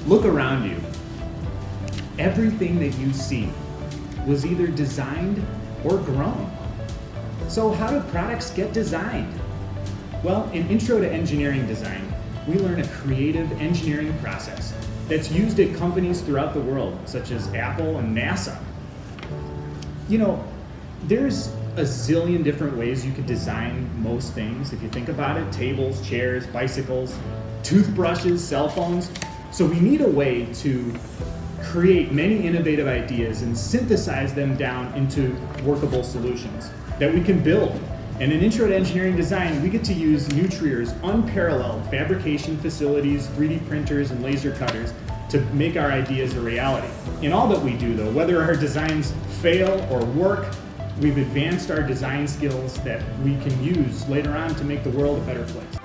Look around you. Everything that you see was either designed or grown. So how do products get designed? Well, in Intro to Engineering Design, we learn a creative engineering process that's used at companies throughout the world, such as Apple and NASA. You know, there's a zillion different ways you could design most things. If you think about it, tables, chairs, bicycles, toothbrushes, cell phones. So we need a way to create many innovative ideas and synthesize them down into workable solutions that we can build. And in Intro to Engineering Design, we get to use Nutrier's unparalleled fabrication facilities, 3D printers, and laser cutters to make our ideas a reality. In all that we do though, whether our designs fail or work, we've advanced our design skills that we can use later on to make the world a better place.